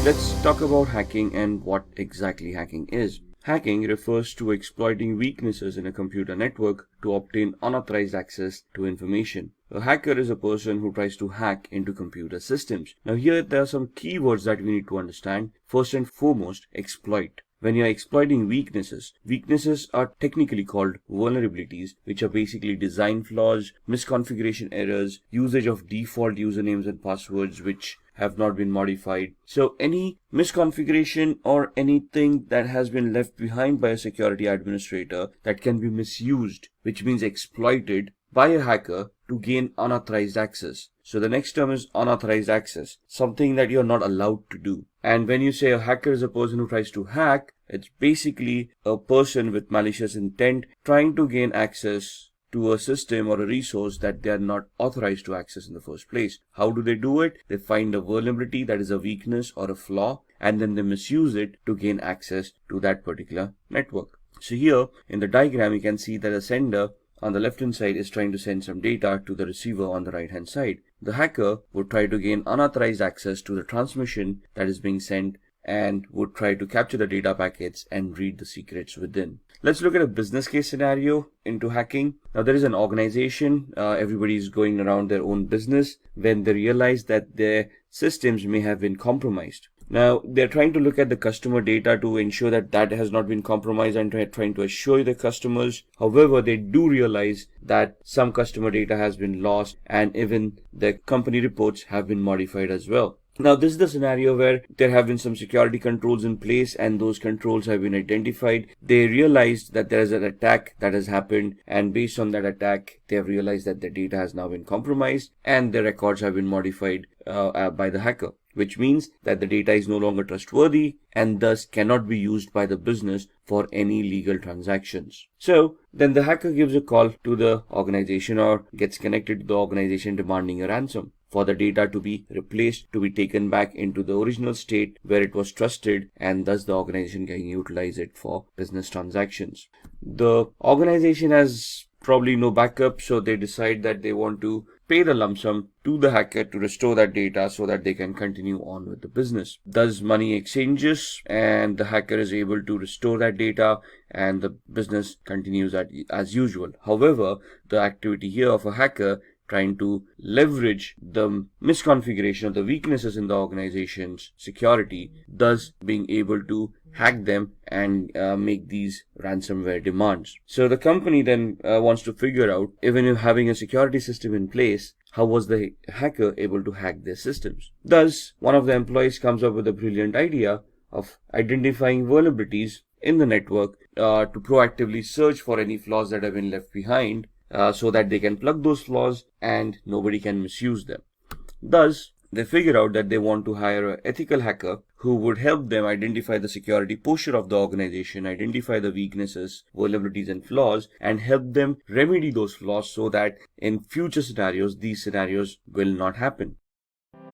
Let's talk about hacking and what exactly hacking is. Hacking refers to exploiting weaknesses in a computer network to obtain unauthorized access to information. A hacker is a person who tries to hack into computer systems. Now here there are some keywords that we need to understand. First and foremost, exploit. When you're exploiting weaknesses are technically called vulnerabilities, which are basically design flaws, misconfiguration errors, usage of default usernames and passwords which have not been modified. So any misconfiguration or anything that has been left behind by a security administrator that can be misused, which means exploited by a hacker to gain unauthorized access. So the next term is unauthorized access, something that you're not allowed to do. And when you say a hacker is a person who tries to hack, it's basically a person with malicious intent trying to gain access to a system or a resource that they are not authorized to access in the first place. How do they do it? They find a vulnerability that is a weakness or a flaw, and then they misuse it to gain access to that particular network. So here in the diagram, you can see that the sender on the left hand side is trying to send some data to the receiver on the right hand side. The hacker would try to gain unauthorized access to the transmission that is being sent and would try to capture the data packets and read the secrets within. Let's look at a business case scenario into hacking. Now there is an organization, everybody is going around their own business when they realize that their systems may have been compromised. Now they're trying to look at the customer data to ensure that that has not been compromised and trying to assure the customers. However, they do realize that some customer data has been lost and even the company reports have been modified as well. Now this is the scenario where there have been some security controls in place and those controls have been identified. They realized that there is an attack that has happened, and based on that attack they have realized that their data has now been compromised and their records have been modified by the hacker, which means that the data is no longer trustworthy and thus cannot be used by the business for any legal transactions. So then the hacker gives a call to the organization or gets connected to the organization demanding a ransom for the data to be replaced, to be taken back into the original state where it was trusted, and thus the organization can utilize it for business transactions. The organization has probably no backup, so they decide that they want to pay the lump sum to the hacker to restore that data so that they can continue on with the business. Thus money exchanges and the hacker is able to restore that data and the business continues as usual. However, the activity here of a hacker trying to leverage the misconfiguration of the weaknesses in the organization's security, thus being able to hack them and make these ransomware demands. So the company then wants to figure out, even if having a security system in place, how was the hacker able to hack their systems? Thus, one of the employees comes up with a brilliant idea of identifying vulnerabilities in the network to proactively search for any flaws that have been left behind, so that they can plug those flaws and nobody can misuse them. Thus, they figure out that they want to hire an ethical hacker who would help them identify the security posture of the organization, identify the weaknesses, vulnerabilities and flaws, and help them remedy those flaws so that in future scenarios, these scenarios will not happen.